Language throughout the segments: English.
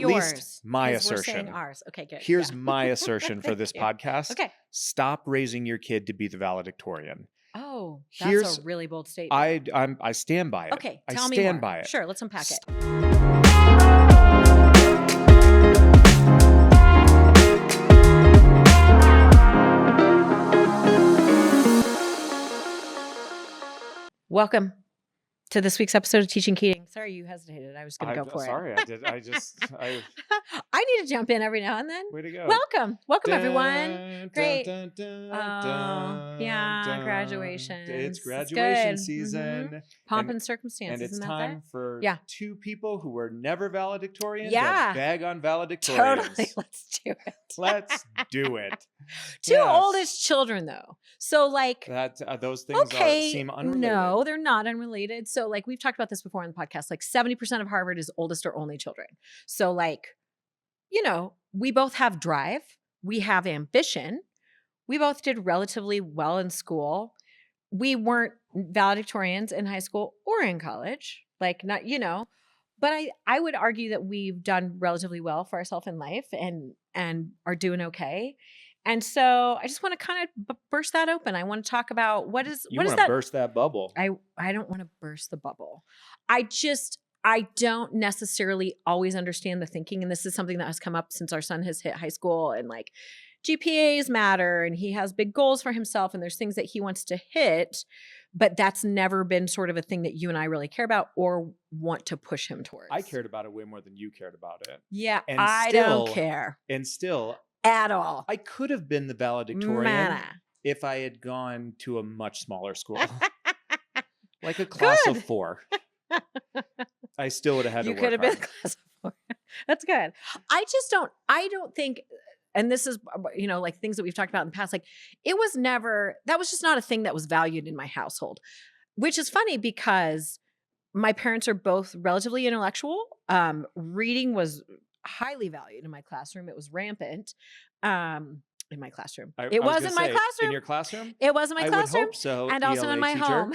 yours. least my 'Cause we're saying assertion. ours. Okay, good. Here's Yeah. my assertion for this you. podcast. Okay. Stop raising your kid to be the valedictorian. Oh, that's Here's a really bold statement. I stand by it. Okay, I tell me stand more. by it. Sure, let's unpack it. Welcome to this week's episode of Teaching Keating. Sorry you hesitated. I was going to go for Sorry, it. I did. I I need to jump in every now and then. way to go. Welcome everyone. Dun, Great. dun, dun, Oh, yeah, dun. graduations. It's It's graduation good. season. Pomp And- and circumstance. And it's Isn't that time there? for Yeah. two people who were never valedictorians Yeah. to bag on valedictorians. Totally. Let's do it. Let's do it. Two Yes. oldest children, though. So, like, That those things seem unrelated. no, they're not unrelated. So, like, we've talked about this before on the podcast. Like, 70% of Harvard is oldest or only children. So, like, we both have drive. We have ambition. We both did relatively well in school. We weren't valedictorians in high school or in college. Like, not, but I would argue that we've done relatively well for ourselves in life and are doing okay. And so I just want to kind of burst that open. I want to talk about what is that? Burst that bubble. I don't want to burst the bubble. I don't necessarily always understand the thinking. And this is something that has come up since our son has hit high school, and like GPAs matter and he has big goals for himself and there's things that he wants to hit, but that's never been sort of a thing that you and I really care about or want to push him towards. I cared about it way more than you cared about it. Yeah, And I don't care And still, at all. I could have been the valedictorian Mana. if I had gone to a much smaller school. Like a class Good. of 4. I still would have had You to could work have been hard. class of 4. That's good. I don't think, and this is, like things that we've talked about in the past, like that was just not a thing that was valued in my household, which is funny because my parents are both relatively intellectual. Reading was highly valued in my classroom. It was rampant. In my classroom. I It was was gonna in my say, classroom. In your classroom? It was in my I classroom. would hope so. And also in ELA my teacher. home.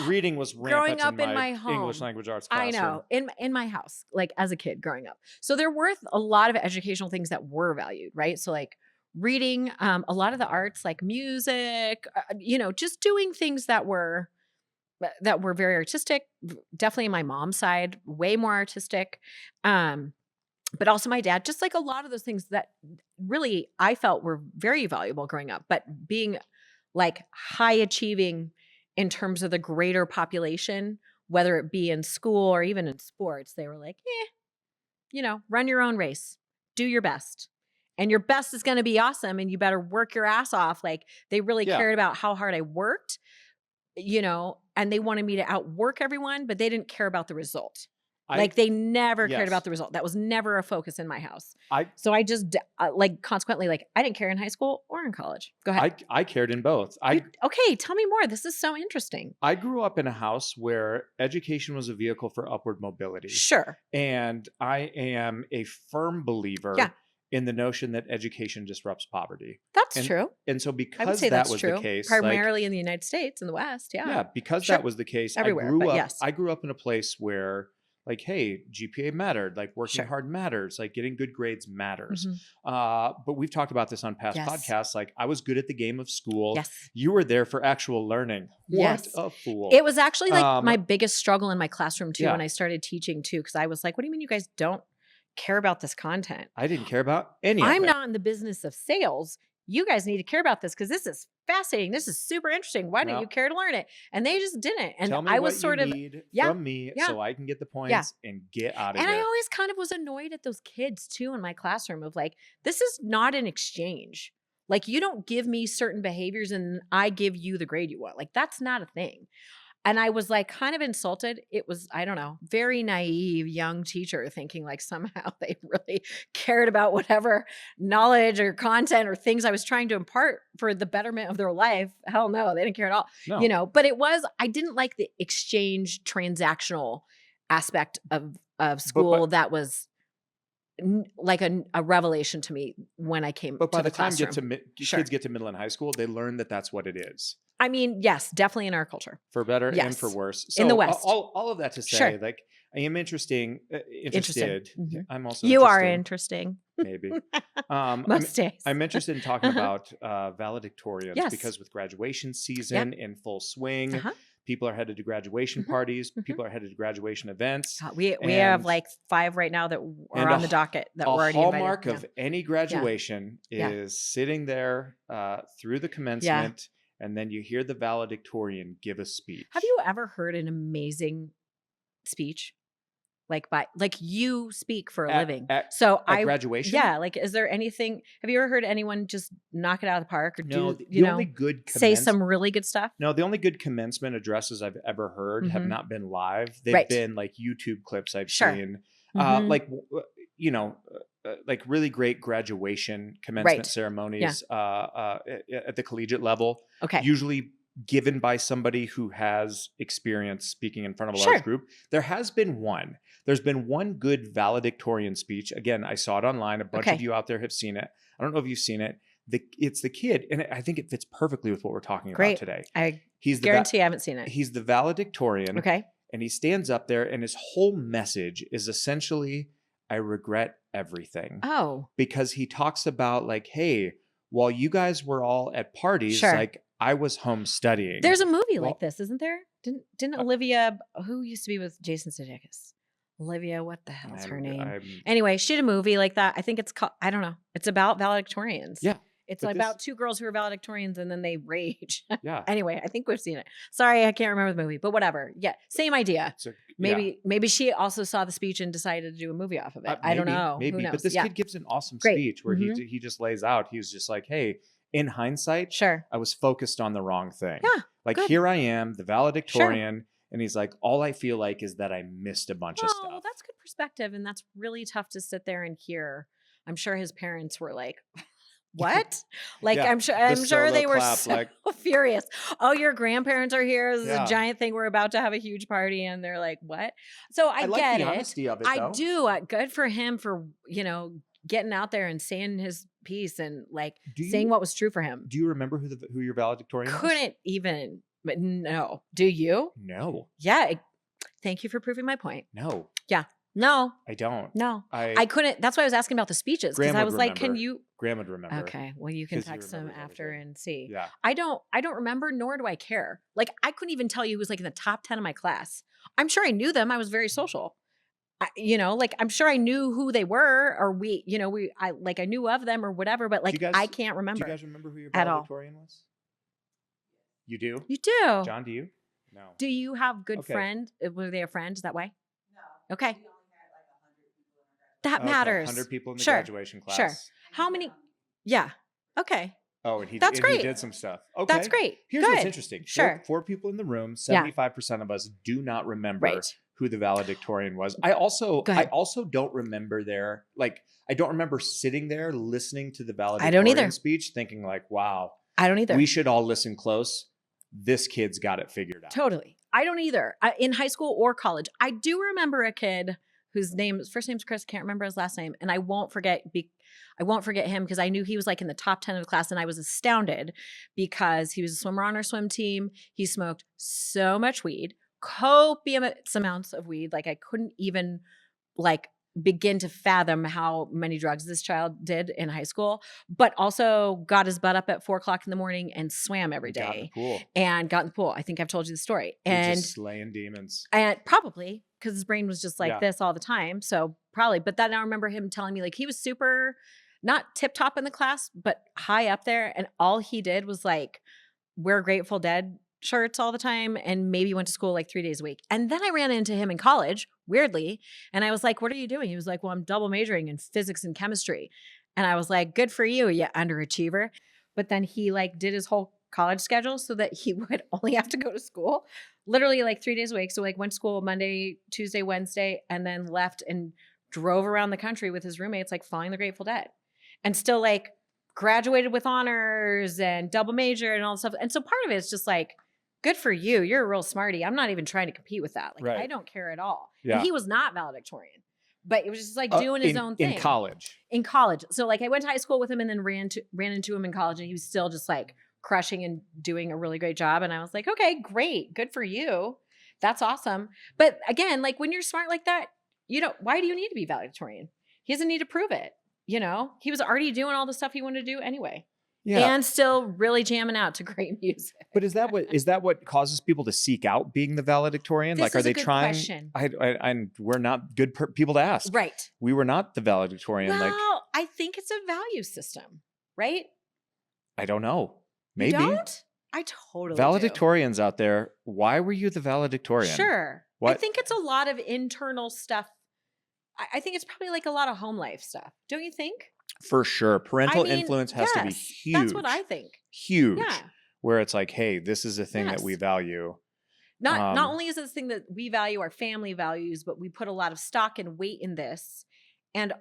Reading was rampant Growing up in my home. English language arts I classroom. know, in my house, like as a kid growing up. So there were a lot of educational things that were valued, right? So like reading, a lot of the arts, like music, just doing things that were very artistic. Definitely my mom's side, way more artistic. But also my dad, just like a lot of those things that really I felt were very valuable growing up, but being like high achieving in terms of the greater population, whether it be in school or even in sports, they were like, run your own race, do your best. And your best is going to be awesome. And you better work your ass off. Like they really cared about how hard I worked, and they wanted me to outwork everyone, but they didn't care about the result. They never cared about the result. That was never a focus in my house. So I just consequently, I didn't care in high school or in college. Go ahead. I cared in both. Okay, tell me more. This is so interesting. I grew up in a house where education was a vehicle for upward mobility. Sure. And I am a firm believer in the notion that education disrupts poverty. That's true. And so I would because say that that's was true. the case, Primarily in the United States, in the West. Yeah. Yeah, because Sure. that was the case, Everywhere, I grew up in a place where hey, GPA mattered, working hard matters, getting good grades matters. Mhm. But we've talked about this on past podcasts. I was good at the game of school. Yes. You were there for actual learning. Yes. What a fool. It was actually my biggest struggle in my classroom too when I started teaching too, because I was like, what do you mean you guys don't care about this content? I didn't care about any of it. I'm not in the business of sales. You guys need to care about this because this is fascinating. This is super interesting. Why don't you care to learn it? And they just didn't. And Tell me I was what sort you of need yeah, from me yeah. so I can get the points and get out of and here. I always kind of was annoyed at those kids too in my classroom of this is not an exchange. You don't give me certain behaviors and I give you the grade you want. That's not a thing. And I was kind of insulted. It was, I don't know, very naive young teacher thinking somehow they really cared about whatever knowledge or content or things I was trying to impart for the betterment of their life. Hell no, they didn't care at all. No. But I didn't like the exchange transactional aspect of school that was a revelation to me when I came. But by to the time classroom. kids get to middle and high school, they learn that that's what it is. I mean, yes, definitely in our culture. For better and Yes. for worse. In the West. All of that to say, I am interested. Mhm. I'm also You are interested. interesting. Maybe. I'm, Most days. I'm interested in talking about valedictorians Yes. because with graduation Yep. season in full swing, Uh-huh. people are headed to graduation Mhm. parties. Mhm. People are headed to graduation events. We have like 5 right now that are And on the docket that a we're already invited. hallmark Yeah. of any graduation is sitting there through the Yeah. commencement, and then you hear the valedictorian give a speech. Have you ever heard an amazing speech? Like you speak for a living. So At graduation? yeah, like is there anything, have you ever heard anyone just knock it out of the park or No, do, the only good say some really good stuff? No, the only good commencement addresses I've ever heard have Mhm. not been live. They've Right. been like YouTube clips I've Sure. seen. Mhm. Like really great graduation commencement Right. ceremonies at the collegiate level, Okay. usually given by somebody who has experience speaking in front of a Sure. large group. There has been one. There's been one good valedictorian speech. Again, I saw it online. A bunch of Okay. you out there have seen it. I don't know if you've seen it. It's the kid, and I think it fits perfectly with what we're talking about Great. today. I He's the guarantee I haven't seen it. he's the valedictorian, Okay. and he stands up there, and his whole message is essentially, "I regret everything," Oh. because he talks about like, "Hey, while you guys were all at parties, Sure. like I was home studying." There's a movie Well, like this, isn't there? Didn't Olivia, who used to be with Jason Sudeikis? Olivia, what the hell's her name? Anyway, she did a movie like that. I think it's called, I don't know. It's about valedictorians. Yeah. It's but about 2 girls who are valedictorians and then they rage. Yeah. Anyway, I think we've seen it. Sorry, I can't remember the movie, but whatever. Yeah, same idea. So, Maybe she also saw the speech and decided to do a movie off of it. I don't know. Who Maybe, knows? but this Yeah. kid gives an awesome Great. speech where Mhm. he just lays out. He was just like, "Hey, in hindsight, Sure. I was focused on the wrong thing. Yeah. Like good. here I am, the valedictorian." And he's like, "All I feel like is that I missed a bunch of Oh, well, stuff." that's good perspective, and that's really tough to sit there and hear. I'm sure his parents were like, "What?" Like Yeah, I'm sure the I'm sure they solo were clap, so like- furious. Oh, your grandparents are here. This is Yeah. a giant thing. We're about to have a huge party, and they're like, "What?" So I like get the it. honesty of it, I though. do. Good for him for getting out there and saying his piece and like saying what was true for him. Do you remember who your valedictorian was? Couldn't even. But no. Do you? No. Yeah. Thank you for proving my point. No. Yeah. No. I don't. No. I couldn't. That's why I was asking about the speeches because Graham I would was like, "Can remember. you?" Graham would remember. Okay. Well, you can 'Cause he text him remembers after everything. and see. Yeah. I don't remember, nor do I care. Like I couldn't even tell you who was like in the top 10 of my class. I'm sure I knew them. I was very social. Like I'm sure I knew who they were, or I knew of them or whatever, but like I can't Do remember. you guys remember who your At all. valedictorian was? You do? You do. John, do you? No. Do you have good Okay. friends? Were they a friend that way? No. Okay. That Okay, matters. 100 people in the Sure. graduation class. Sure. How many? Yeah. Okay. Oh, and he That's and he great. did some stuff. Okay. That's great. Here's Good. what's interesting. Sure. Four people in the room, 75% of us do not remember Right. who the valedictorian was. I also Go ahead. don't remember I don't remember sitting there listening to the I don't valedictorian either. speech thinking like, wow, I don't either. we should all listen close. This kid's got it figured out. Totally. I don't either. In high school or college. I do remember a kid whose first name's Chris, can't remember his last name, and I won't forget him because I knew he was like in the top 10 of the class, and I was astounded because he was a swimmer on our swim team. He smoked so much weed, copious amounts of weed, like I couldn't even like begin to fathom how many drugs this child did in high school, but also got his butt up at 4:00 in the morning and swam every Got in the day pool. and got in the pool. I think I've told you the story. You're And just slaying demons. probably because his brain was just like Yeah. this all the time. So probably, but then I remember him telling me like he was super not tip top in the class, but high up there. And all he did was like wear Grateful Dead shirts all the time and maybe went to school like 3 days a week. And then I ran into him in college, weirdly. And I was like, "What are you doing?" He was like, "Well, I'm double majoring in physics and chemistry." And I was like, "Good for you, you underachiever." But then he like did his whole college schedule so that he would only have to go to school literally like 3 days a week. So like went to school Monday, Tuesday, Wednesday, and then left and drove around the country with his roommates, like following the Grateful Dead, and still like graduated with honors and double majored and all this stuff. And so part of it is just like, good for you. You're a real smarty. I'm not even trying to compete with that. Like Right. I don't care at all. Yeah. And he was not valedictorian, but it was just like doing his own thing in college. in college. So like I went to high school with him and then ran into him in college, and he was still just like crushing and doing a really great job. And I was like, okay, great. Good for you. That's awesome. But again, like when you're smart like that, why do you need to be valedictorian? He doesn't need to prove it. He was already doing all the stuff he wanted to do anyway. Yeah. And still really jamming out to great music. But is that what causes people to seek out being the valedictorian? This Like, are is a they good trying? question. And we're not good people to ask. Right. We were not the valedictorian. Well, I think it's a value system, right? I don't know. You Maybe. don't? I totally do. Valedictorians out there, why were you the valedictorian? Sure. What? I think it's a lot of internal stuff. I think it's probably like a lot of home life stuff. Don't you think? For sure. Parental I mean, influence has to be yes, huge. That's what I think. Huge. Yeah. Where it's like, hey, this is a thing that we Yes. value. Not only is it this thing that we value, our family values, but we put a lot of stock and weight in this. And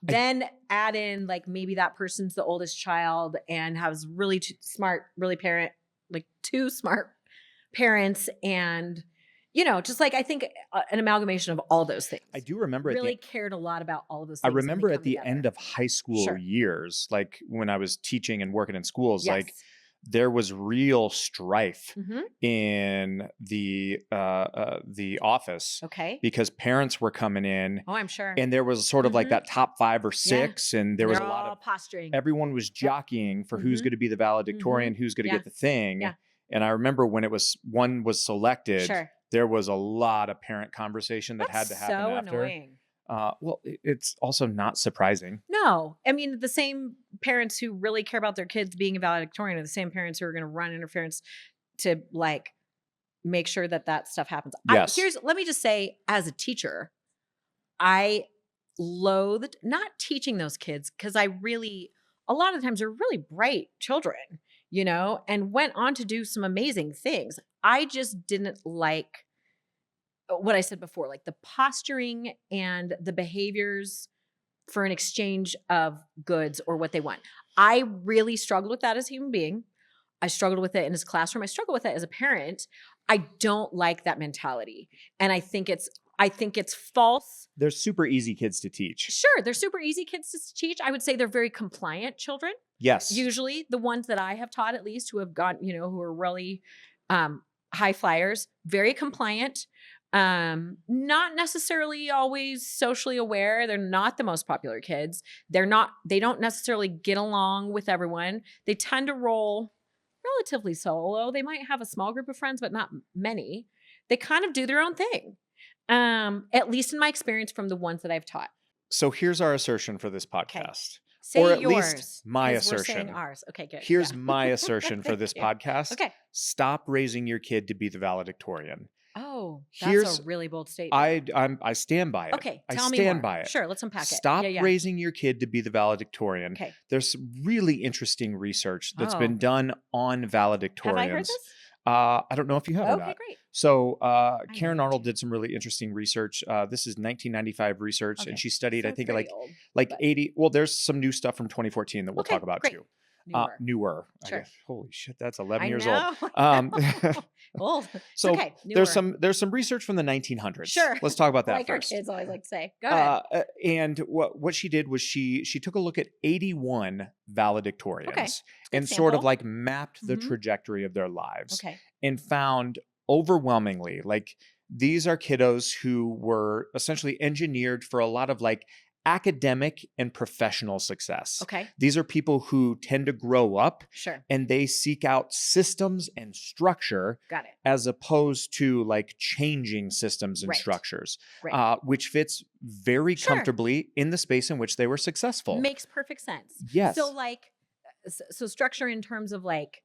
then add in like maybe that person's the oldest child and has really two smart parents, and just like I think an amalgamation of all those things. I do remember really cared a lot about all of those I things. remember at the end of high school Sure. years, like when I was teaching and working in schools, Yes. like there was real strife Mhm. in the office Okay. because parents were coming in, Oh, I'm sure. and there was sort of like Mhm. that top 5 or 6, and there was They're a lot all of posturing. everyone was jockeying for who's Mhm. going to be the valedictorian, who's going to Yeah. get the thing. Yeah. And I remember when one was selected, Sure. there was a lot of parent conversation that That's had to happen so after. annoying. Well, it's also not surprising. No, I mean the same parents who really care about their kids being a valedictorian are the same parents who are going to run interference to like make sure that stuff happens. Yes. Let me just say, as a teacher, I loathed not teaching those kids because a lot of times they're really bright children, and went on to do some amazing things. I just didn't like what I said before, like the posturing and the behaviors for an exchange of goods or what they want. I really struggled with that as a human being. I struggled with it in his classroom. I struggle with it as a parent. I don't like that mentality. And I think it's false. They're super easy kids to teach. Sure, they're super easy kids to teach. I would say they're very compliant children. Yes. Usually the ones that I have taught, at least, who have gone, who are really high flyers, very compliant. Not necessarily always socially aware. They're not the most popular kids. They don't necessarily get along with everyone. They tend to roll relatively solo. They might have a small group of friends, but not many. They kind of do their own thing. At least in my experience from the ones that I've taught. So here's our assertion for this podcast. Say or at yours, least my 'cause we're assertion. saying ours. Okay, good. Here's Yeah. my assertion for this Yeah. podcast. Okay. Stop raising your kid to be the valedictorian. Oh, that's Here's a really bold statement. I stand by it. Okay, I tell me stand more. by it. Sure, let's unpack it. Stop Yeah. raising your kid to be the valedictorian. Okay. There's some really interesting research that's Oh. been done on valedictorians. Have I heard this? I don't know if you have or Okay, not. great. So Karen need Arnold to. did some really interesting research. This is 1995 research, Okay. and she studied, So I it's think, very old, like but- 80. Well, there's some new stuff from 2014 that we'll Okay, talk about great. too. Newer. I Sure. guess. Holy shit, that's 11 I years know. old. Old. It's So okay. there's Newer. some research from the 1900s. Sure. Let's talk about that like our first. kids always like to say. Go ahead. And what she did was she took a look at 81 valedictorians Okay. and sort of sample. like mapped the Mhm. trajectory of their lives Okay. and found overwhelmingly like these are kiddos who were essentially engineered for a lot of like academic and professional success. Okay. These are people who tend to grow up Sure. and they seek out systems and structure Got it. as opposed to like changing systems and Right. structures, Right. which fits very Sure. comfortably in the space in which they were successful. Makes perfect sense. Yes. So like, so structure in terms of like,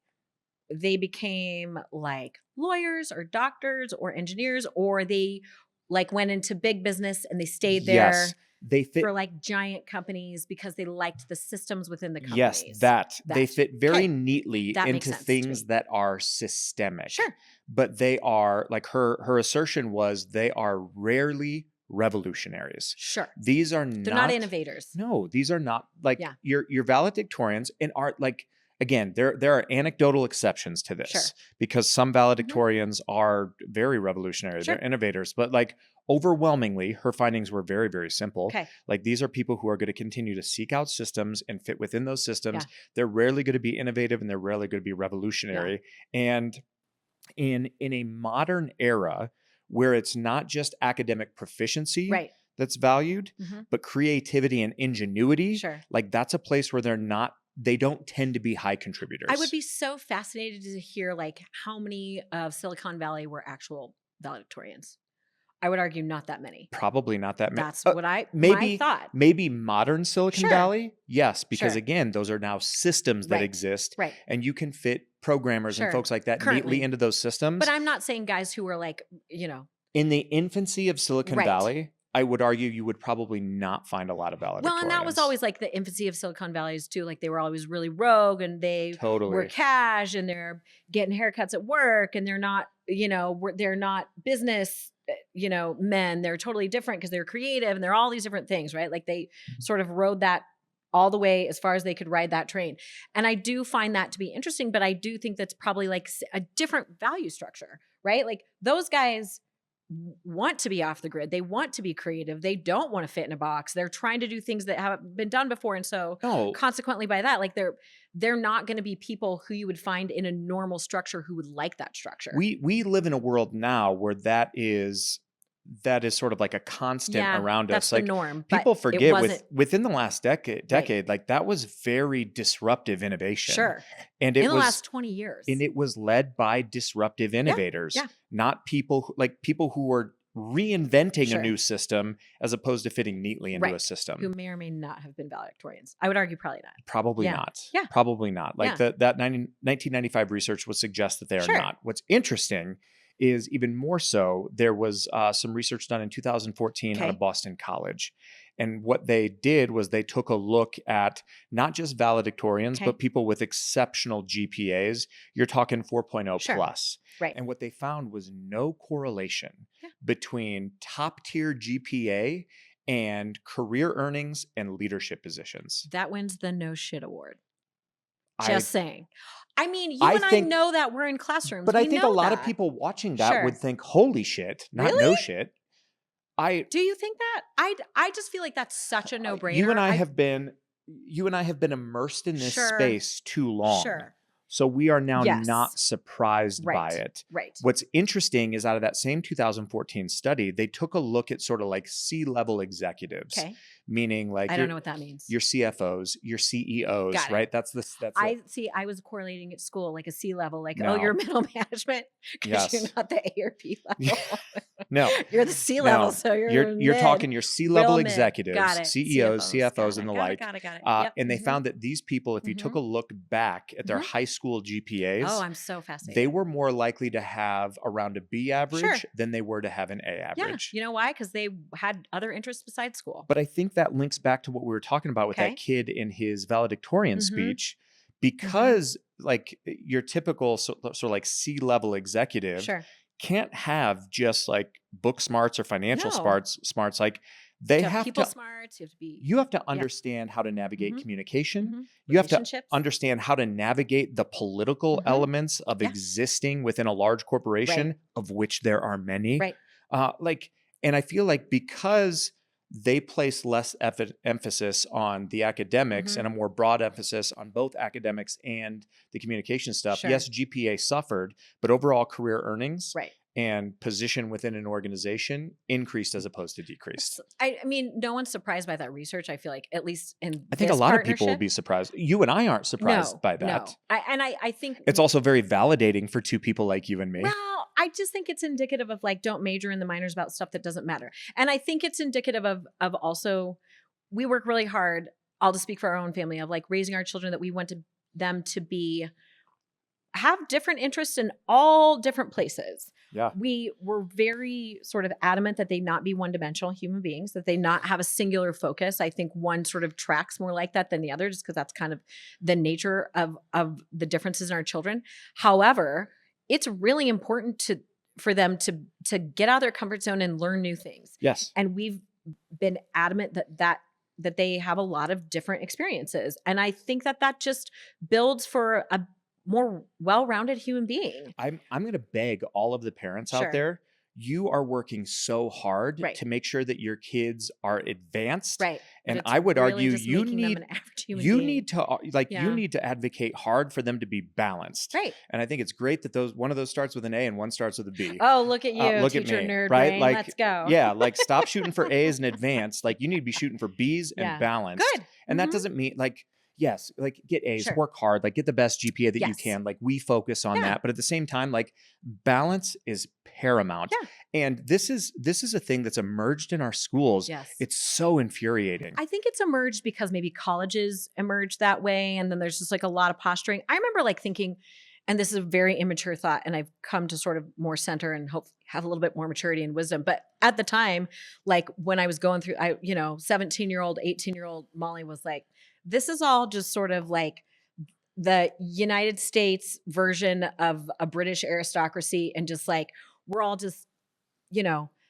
they became like lawyers or doctors or engineers, or they like went into big business and they stayed there. Yes. They fit. For like giant companies because they liked the systems within the companies. Yes, they fit very okay. neatly That makes into sense to things me. that are systemic. Sure. But they are like her assertion was they are rarely revolutionaries. Sure. These are They're not innovators. No, these are not like Yeah. your valedictorians and are like again, there are anecdotal exceptions to this Sure. because some valedictorians are very revolutionary. Sure. They're innovators, but like overwhelmingly, her findings were very, very simple. Okay. Like these are people who are going to continue to seek out systems and fit within those systems. Yeah. They're rarely going to be innovative and they're rarely going to be revolutionary. And in a modern era where it's not just academic proficiency Right. that's valued, but creativity and ingenuity, Sure. like that's a place where they don't tend to be high I contributors. would be so fascinated to hear like how many of Silicon Valley were actual valedictorians. I would argue not that many. Probably not that many. That's what my thought. Maybe modern Silicon Sure. Valley, yes, because Sure. again, those are now systems that Right. exist, Right. and you can fit programmers and Sure. folks like that Currently. neatly into those systems. But I'm not saying guys who were like, In the infancy of Silicon Right. Valley, I would argue you would probably not find a lot of valedictorians. well, and that was always like the infancy of Silicon Valley's too. Like they were always really rogue and they were totally. cash and they're getting haircuts at work and they're not, they're not business, men. They're totally different because they're creative and they're all these different things, right? Like they sort of rode that all the way as far as they could ride that train. And I do find that to be interesting, but I do think that's probably like a different value structure, right? Like those guys want to be off the grid. They want to be creative. They don't want to fit in a box. They're trying to do things that haven't been done before. And so No, consequently by that, like they're not going to be people who you would find in a normal structure who would like that structure. we live in a world now where that is sort of like a constant around that's us. the Like norm. But people it forget wasn't- within the last decade, like that was very disruptive innovation. Sure. And in the last 20 years. and it was led by disruptive innovators, yeah. not people who were reinventing Sure. a new system as opposed to fitting neatly into Right. a system. who may or may not have been valedictorians. I would argue probably not. Probably Yeah. not. Yeah. Probably not. Like Yeah. that 1995 research would suggest that they are Sure. not. What's interesting is even more so, there was some research done in 2014 out Okay. of Boston College. And what they did was they took a look at not just valedictorians, Okay. but people with exceptional GPAs. You're talking 4.0 Sure. plus. Right. And what they found was no correlation Yeah. between top tier GPA and career earnings and leadership positions. That wins the no shit award. I- Just saying. I mean, you I and think- I know that we're in classrooms. But I We think a know lot of that. people watching that Sure. would think, holy shit, not no Really? shit. Do you think that? I just feel like that's such a no brainer. You and I have been immersed in this Sure. space too long. Sure. So we are now Yes. not surprised by Right. it. Right. What's interesting is out of that same 2014 study, they took a look at sort of like C-level executives, Okay. meaning like I don't know what that means. your CFOs, your CEOs, Got it. right? That's I see. I was correlating at school like a C level, like No. you're middle management because you're Yes. not the A or B level. no. You're the C level, No. so You're mid. talking your C-level Real mid. executives, Got it. CEOs, CFOs, Got and it, the got it, like. Got it. Yep. And they Mhm. found that these people, if you took a look back at their Mhm. high school GPAs, Oh, I'm so fascinated. they were more likely to have around a B average Sure. than they were to have an A Yeah. average. You know why? Because they had other interests besides school. But I think that links back to what we were talking about with Okay. that kid in his valedictorian Mhm. speech, because like your typical sort of like C-level executive Sure. can't have just like book smarts or financial No. smarts. Like they You have people to, smarts. You have to be you have to understand how to navigate Mhm. communication. Mhm. You have to relationships. understand how to navigate the political Mhm. elements of Yeah. existing within a large corporation, of which there are many. Right. And I feel like because they place less emphasis on the academics Mhm. and a more broad emphasis on both academics and the communication stuff. Sure. Yes, GPA suffered, but overall career earnings Right. and position within an organization increased as opposed to decreased. I mean, no one's surprised by that research. I feel like, at least in I think a this lot of people will partnership. be surprised. You and I aren't surprised No, by that. No. I think It's also very validating for two people like you and me. Well, I just think it's indicative of like, don't major in the minors about stuff that doesn't matter. And I think it's indicative of also, we work really hard. I'll just speak for our own family of like raising our children that we want them to have different interests in all different places. Yeah. We were very sort of adamant that they not be one-dimensional human beings, that they not have a singular focus. I think one sort of tracks more like that than the other, just because that's kind of the nature of the differences in our children. However, it's really important for them to get out of their comfort zone and learn new things. Yes. And we've been adamant that they have a lot of different experiences. And I think that just builds for a more well-rounded human being. I'm going to beg all of the parents Sure. out there, you are working so hard Right. to make sure that your kids are advanced. Right. But And it's I would really argue just you making them need an average human you being. need to you Yeah. need to advocate hard for them to be balanced. Right. And I think it's great that one of those starts with an A and one starts with a B. Oh, look at you, Look at teacher me, nerd right? brain. Like, Let's go. yeah, like stop shooting for A's and advanced. Like you need to be shooting for B's and Yeah. balanced. Good. And that Mhm. doesn't mean like, yes, like get A's, Sure. work hard, like get the best GPA that you Yes. can. Like we focus on Yeah. that. But at the same time, like balance is paramount. Yeah. And this is a thing that's emerged in our schools. Yes. It's so infuriating. I think it's emerged because maybe colleges emerged that way. And then there's just like a lot of posturing. I remember like thinking, and this is a very immature thought, and I've come to sort of more center and hope have a little bit more maturity and wisdom. But at the time, like when I was going through, 17-year-old, 18-year-old Molly was like, this is all just sort of like the United States version of a British aristocracy. And just like, we're all just,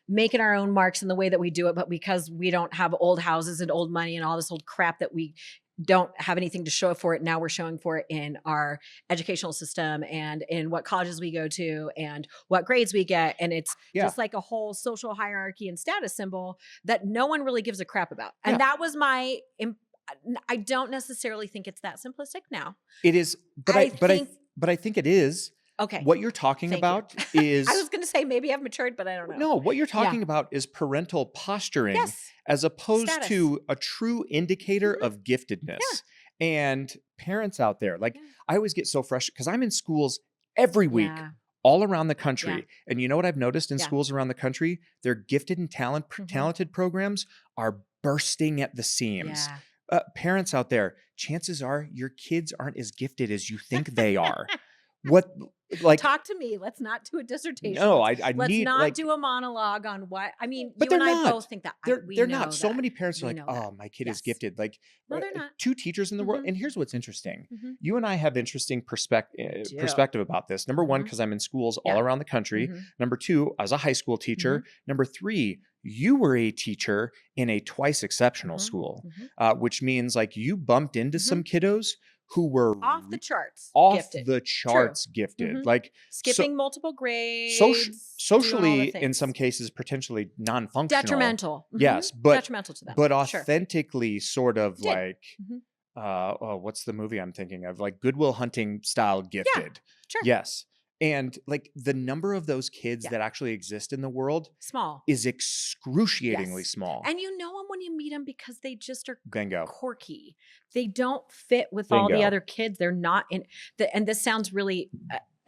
making our own marks in the way that we do it. But because we don't have old houses and old money and all this old crap that we don't have anything to show for it, now we're showing for it in our educational system and in what colleges we go to and what grades we get. And it's just like a whole social hierarchy and status symbol that no one really gives a crap about. And that was I don't necessarily think it's that simplistic now. It is, but I think it is. Okay. What you're talking about is I was going to say maybe I've matured, but I don't know. No, what you're talking about is parental posturing as opposed Status. to a true indicator of giftedness. Yeah. And parents out there, like I always get so frustrated because I'm in schools every week all around the country. Yeah. And you know what I've noticed in schools around the country? Their gifted and talented programs are bursting at the seams. Yeah. Parents out there, chances are your kids aren't as gifted as you think they are. Talk to me. Let's not do a dissertation. No, let's need not do a monologue on what I mean. But you they're and I not. both think that. They're not. So many parents are like, "Oh, my kid is gifted." Like, no, they're not. Two teachers in the world. And here's what's interesting: you and I have interesting perspective about this. Number one, because I'm in schools all around the country. Number two, as a high school teacher. Number three, you were a teacher in a twice exceptional school, which means like you bumped into some kiddos who were off the charts, gifted, like skipping multiple grades, socially in some cases potentially non-functional, detrimental. Yes, but detrimental to them, but authentically sort of Did. like, what's the movie I'm thinking of? Like Good Will Hunting style gifted. Sure. Yes. And like the number of those kids that actually exist in the world is excruciatingly small. And you know them when you meet them because they just are Bingo. quirky. They don't fit with all the other kids. They're not in and this sounds really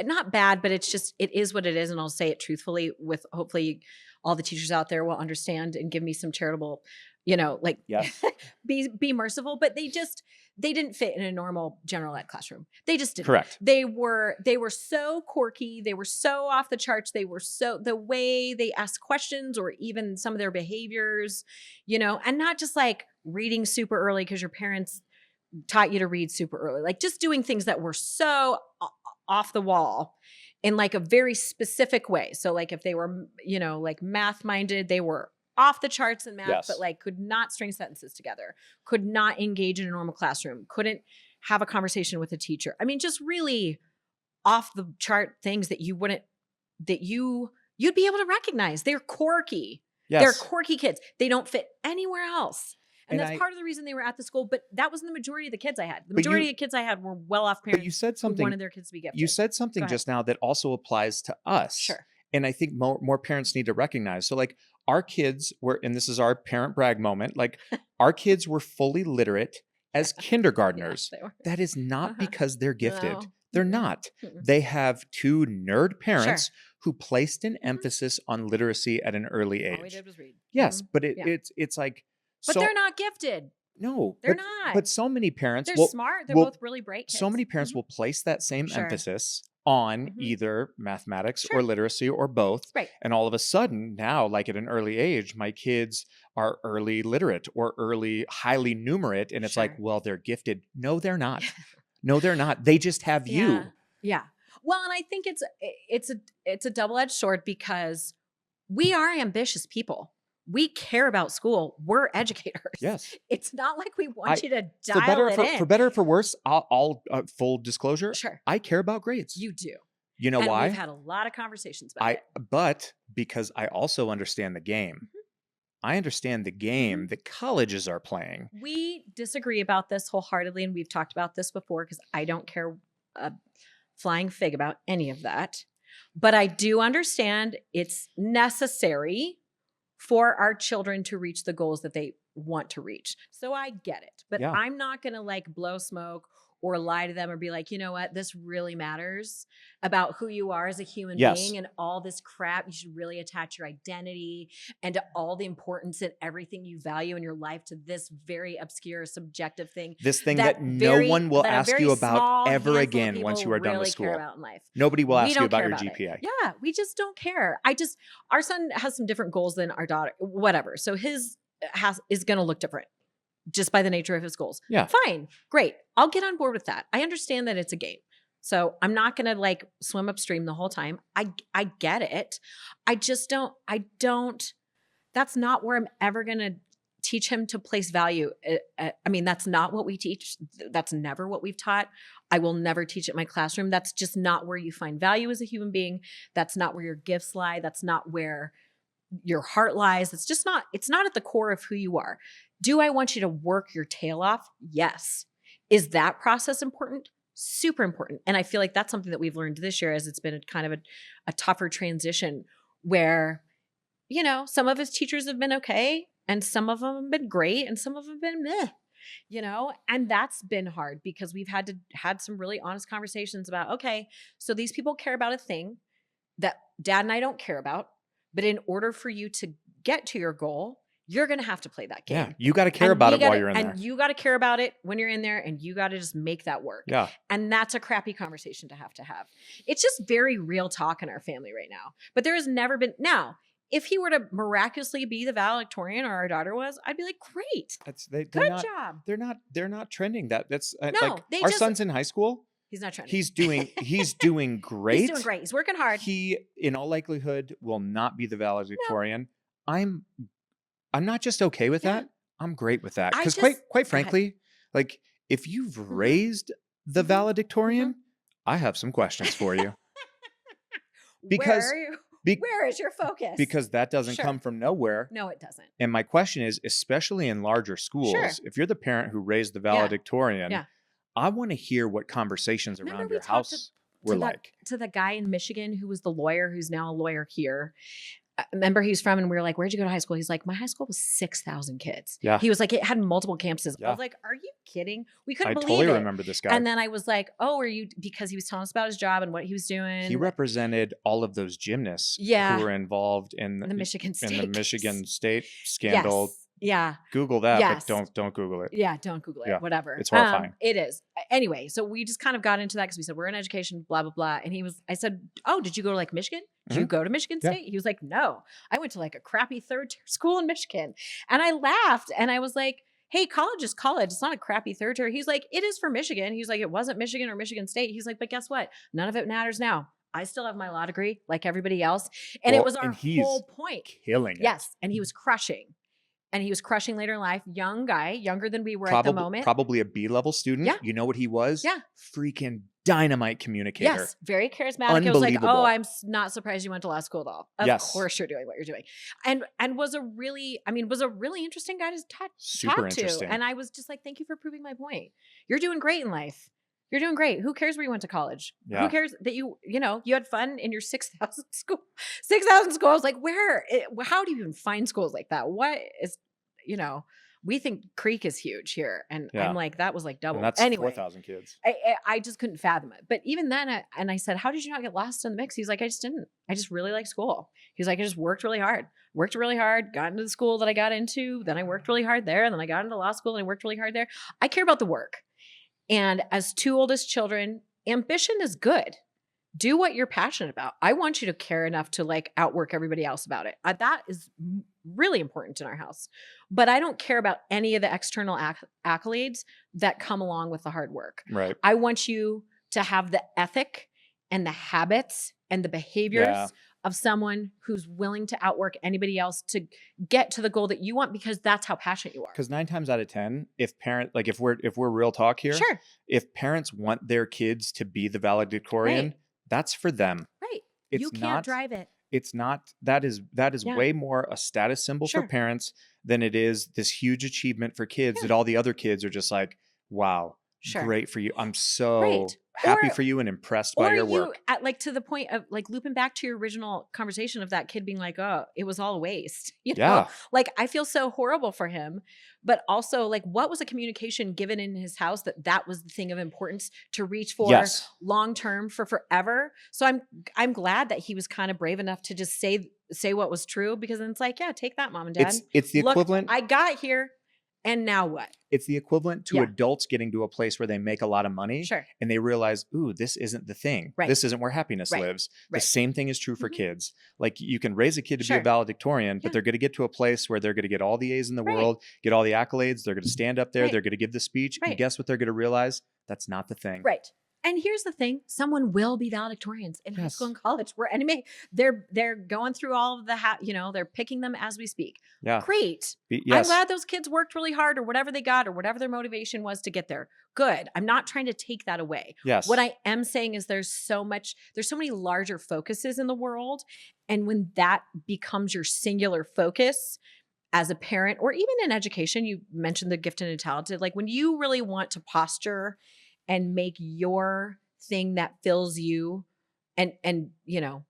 not bad, but it is what it is. And I'll say it truthfully with hopefully all the teachers out there will understand and give me some charitable, be merciful, but they didn't fit in a normal general ed classroom. They just didn't. Correct. They were so quirky. They were so off the charts. They were so the way they asked questions or even some of their behaviors, and not just like reading super early because your parents taught you to read super early, like just doing things that were so off the wall in like a very specific way. So like if they were, like math minded, they were off the charts in math, but like could not string sentences together, could not engage in a normal classroom, couldn't have a conversation with a teacher. I mean, just really off the chart things that you'd be able to recognize. They're quirky. Yes. They're quirky kids. They don't fit anywhere else. And that's part of the reason they were at the school, but that wasn't the majority of the kids I had. The majority of kids I had were well-off parents. But you said something. Who wanted their kids to be gifted. You said something just now that also applies to us. Sure. And I think more parents need to recognize. So like our kids were, and this is our parent brag moment, like our kids were fully literate as kindergartners. Yes, that is not because they're gifted. No. They're not. They have two nerd parents who placed an emphasis on literacy at an early age. All we did was read. Yes, but it's like. But they're not gifted. No, they're not. But so many parents, they're smart. They're both really bright kids. So many parents will place that same emphasis on either mathematics or literacy or both. Right. And all of a sudden now, like at an early age, my kids are early literate or early highly numerate. And it's like, well, they're gifted. No, they're not. No, they're not. They just have you. Yeah. Well, and I think it's a double-edged sword because we are ambitious people. We care about school. We're educators. Yes. It's not like we want you to dial it in. For better or for worse, I'll full disclosure. Sure. I care about grades. You do. You know and why? we've had a lot of conversations about it. But because I also understand the game. I understand the game that colleges are playing. We disagree about this wholeheartedly, and we've talked about this before because I don't care a flying fig about any of that. But I do understand it's necessary for our children to reach the goals that they want to reach. So I get it. But Yeah. I'm not going to like blow smoke or lie to them or be like, you know what, this really matters about who you are as a human being and all this crap. You should really attach your identity and to all the importance and everything you value in your life to this very obscure, subjective thing. This thing that no one will ask you about ever again once you are done with school. Care about in life. Nobody will ask you about your GPA. Yeah, we just don't care. Our son has some different goals than our daughter, whatever. So his is going to look different just by the nature of his goals. Yeah. Fine. Great. I'll get on board with that. I understand that it's a game. So I'm not going to like swim upstream the whole time. I get it. I don't, that's not where I'm ever going to teach him to place value. I mean, that's not what we teach. That's never what we've taught. I will never teach it in my classroom. That's just not where you find value as a human being. That's not where your gifts lie. That's not where your heart lies. It's not at the core of who you are. Do I want you to work your tail off? Yes. Is that process important? Super important. And I feel like that's something that we've learned this year as it's been kind of a tougher transition where, you know, some of his teachers have been okay and some of them have been great and some of them have been meh, you know, and that's been hard because we've had some really honest conversations about, okay, so these people care about a thing that Dad and I don't care about, but in order for you to get to your goal, you're going to have to play that game. Yeah, you got to care about it while you're in there. And you got to care about it when you're in there and you got to just make that work. Yeah. And that's a crappy conversation to have. It's just very real talk in our family right now. But there has never been, now, if he were to miraculously be the valedictorian or our daughter was, I'd be like, great. Good job. They're not trending that. That's No, like our son's in high school. He's not trending. He's doing great. He's doing great. He's working hard. He, in all likelihood, will not be the valedictorian. No. I'm not just okay with that. I'm great with that. Because quite frankly, like if you've raised the valedictorian, I have some questions for you. Because where is your focus? Because that doesn't come from nowhere. No, it doesn't. And my question is, especially in larger schools, if you're the parent who raised the valedictorian, I want to hear what conversations around your house were like. To the guy in Michigan who was the lawyer, who's now a lawyer here. Remember he was from, and we were like, where'd you go to high school? He's like, my high school was 6,000 kids. Yeah. He was like, it had multiple campuses. Yeah. I was like, are you kidding? We couldn't believe it. I totally remember this guy. And then I was like, oh, are you, because he was telling us about his job and what he was doing. He represented all of those gymnasts who were involved in the Michigan State scandal. Yes. Yeah. Google that, but don't Google it. Yeah, don't Google it. Yeah. Whatever. It's horrifying. It is. Anyway, so we just kind of got into that because we said, we're in education, blah, blah, blah. And I said, oh, did you go to like Michigan? Did you go to Michigan State? He was like, no, I went to like a crappy third-tier school in Michigan. And I laughed and I was like, hey, college is college. It's not a crappy third tier. He's like, it is for Michigan. He's like, it wasn't Michigan or Michigan State. He's like, but guess what? None of it matters now. I still have my law degree like everybody else. And it was our whole point. Killing it. Yes. And he was crushing. And he was crushing later in life. Young guy, younger than we were at the moment. Probably a B-level student. Yeah. You know what he was? Yeah. Freaking dynamite communicator. Yes. Very charismatic. It was like, oh, I'm not surprised you went to law school at all. Of course you're doing what you're doing. And was a really interesting guy to talk to. And I was just like, thank you for proving my point. You're doing great in life. You're doing great. Who cares where you went to college? Yeah. Who cares that you had fun in your 6,000 school? 6,000 school. I was like, how do you even find schools like that? What is, we think Creek is huge here. And I'm like, that was like double. And that's anyway, 4,000 kids. I just couldn't fathom it. But even then, I said, how did you not get lost in the mix? He's like, I just didn't. I just really like school. He's like, I just worked really hard, got into the school that I got into. Then I worked really hard there. And then I got into law school and I worked really hard there. I care about the work. And as two oldest children, ambition is good. Do what you're passionate about. I want you to care enough to like outwork everybody else about it. That is really important in our house. But I don't care about any of the external accolades that come along with the hard work. Right. I want you to have the ethic and the habits and the behaviors of someone who's willing to outwork anybody else to get to the goal that you want, because that's how passionate you are. Because 9 times out of 10, if we're real talk here, sure, if parents want their kids to be the valedictorian, That's for them. Right. It's You can't not, drive it. it's not, that is Yeah. way more a status symbol for Sure. parents than it is this huge achievement for kids Yeah. that all the other kids are just like, wow, Sure. great for you. I'm so Right. happy Or for you and impressed by or your you work. at like to the point of like looping back to your original conversation of that kid being like, oh, it was all a waste. You know, Yeah. like I feel so horrible for him, but also like what was a communication given in his house that was the thing of importance to reach for Yes. long term for forever. So I'm glad that he was kind of brave enough to just say what was true, because then it's like, yeah, take that, mom and dad. It's the Look, equivalent. I got here. And now what? It's the equivalent to Yeah. adults getting to a place where they make a lot of money Sure. and they realize, ooh, this isn't the thing. Right. This isn't where happiness Right. lives. Right. The same thing is true for Mhm. kids. Like you can raise a kid to be Sure. a valedictorian, but Yeah. they're going to get to a place where they're going to get all the A's in the Right. world, get all the accolades. They're going to stand up there. Right. They're going to give the speech. And Right. guess what they're going to realize? That's not the thing. Right. And here's the thing: someone will be valedictorians in high Yes. school and college. We're anyway, they're going through all of the they're picking them as we speak. Yeah. Great. I'm Yes. glad those kids worked really hard or whatever they got or whatever their motivation was to get there. Good. I'm not trying to take that away. Yes. What I am saying is there's so many larger focuses in the world. And when that becomes your singular focus as a parent or even in education, you mentioned the gifted and talented, like when you really want to posture and make your thing that fills you and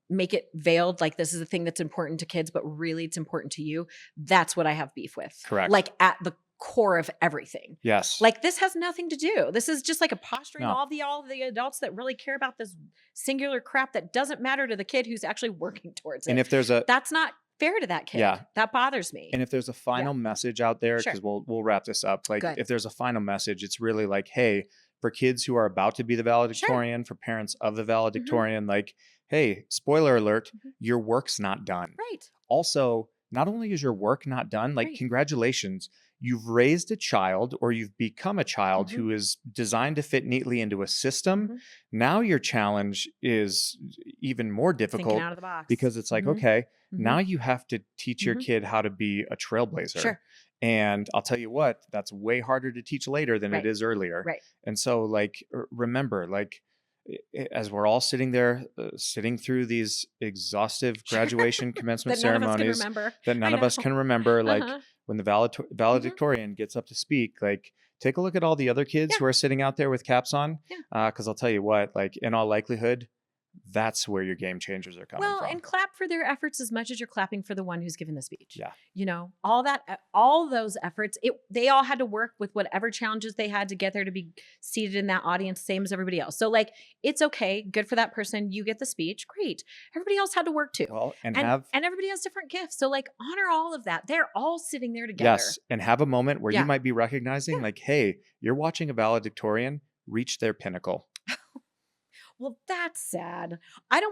make it veiled, like this is a thing that's important to kids, but really it's important to you. That's what I have beef with. Correct. Like at the core of everything. Yes. Like this has nothing to do. This is just like a posturing No. all the adults that really care about this singular crap that doesn't matter to the kid who's actually working towards it. And if there's a That's not fair to that kid. Yeah. That bothers me. And if there's a final message out there, Sure. because we'll wrap this up. Like Good. if there's a final message, it's really like, hey, for kids who are about to be the valedictorian, for parents of the valedictorian, like, hey, spoiler alert, Mhm. your work's not done. Right. Also, not only is your work not done, like Right. congratulations, you've raised a child or you've become a child Mhm. who is designed to fit neatly into a system. Mhm. Now your challenge is even more difficult Thinking out of the box. because it's like, Mhm. okay, Mhm. now you have to teach your Mhm. kid how to be a trailblazer. Sure. And I'll tell you what, that's way harder to teach later than Right. it is earlier. Right. And so like, remember, like as we're all sitting there, sitting through these exhaustive graduation commencement that none of us can ceremonies remember. that none I of us know. can remember, like Uh-huh. when the valedictorian gets up to speak, like take a look at all the other kids Yeah. who are sitting out there with caps on. Yeah. Because I'll tell you what, like in all likelihood, that's where your game changers are coming Well, from. and clap for their efforts as much as you're clapping for the one who's given the speech. Yeah. All those efforts, they all had to work with whatever challenges they had to get there to be seated in that audience, same as everybody else. So like, it's okay. Good for that person. You get the speech. Great. Everybody else had to work too. Well, and And everybody has different gifts. So like honor all of that. They're all sitting there together. yes, and have a moment where Yeah. you might be recognizing, Yeah. like, hey, you're watching a valedictorian reach their pinnacle. Well, that's sad. I don't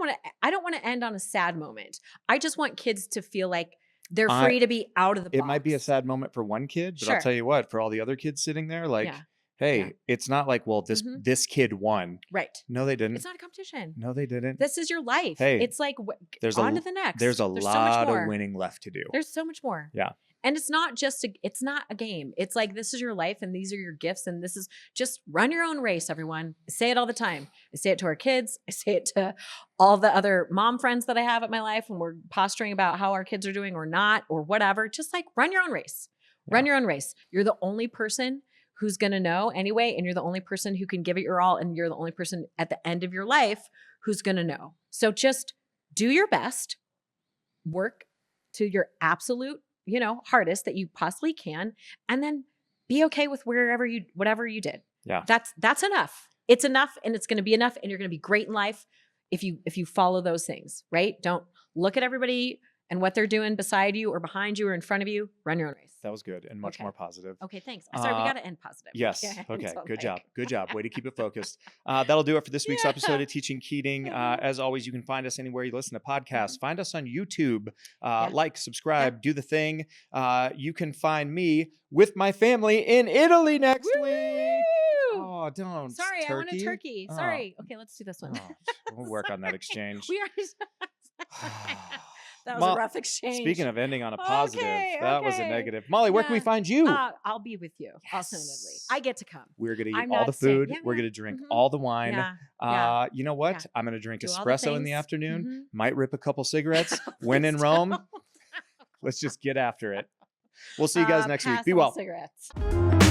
want to end on a sad moment. I just want kids to feel like they're free to be out of the box. It might be a sad moment for one kid, but I'll Sure. tell you what, for all the other kids sitting there, like, Yeah. hey, Yeah. it's not like, well, Mhm. this kid won. Right. No, they didn't. It's not a competition. No, they didn't. This is your life. Hey, It's like there's on to the next. There's a so much lot more. of winning left to do. There's so much more. Yeah. And it's not it's not a game. It's like, this is your life and these are your gifts. And this is just run your own race, everyone. I say it all the time. I say it to our kids. I say it to all the other mom friends that I have at my life when we're posturing about how our kids are doing or not, or whatever. Just like run your own race. Run your own race. You're the only person who's going to know anyway. And you're the only person who can give it your all. And you're the only person at the end of your life who's going to know. So just do your best, work to your absolute, hardest that you possibly can, and then be okay with whatever you did. Yeah. That's enough. It's enough, and it's going to be enough, and you're going to be great in life if you follow those things, right? Don't look at everybody and what they're doing beside you or behind you or in front of you. Run your own race. That was good and much Okay. more positive. Okay, thanks. Sorry, we got to end positive. Yes. Yeah, Okay. so Good like- job. Good job. Way to keep it focused. That'll do it for this week's Yeah. episode of Teaching Keating. As always, you can find us anywhere you listen to podcasts. Find us on YouTube. Like, subscribe, do the thing. You can find me with my family in Italy next week. Woo! Oh, don't. Sorry, I want a turkey. Oh. Sorry. Okay, let's do this one. Oh, we'll work on that exchange. We are. That was a rough exchange. Speaking of ending on a positive, that was a negative. Molly, where can we find you? I'll be with you, alternatively. I get to come. We're going to eat all the food. We're going to drink all the wine. You know what? I'm going to drink espresso in the afternoon. Might rip a couple cigarettes. When in Rome, let's just get after it. We'll see you guys next week. Be well. Cigarettes.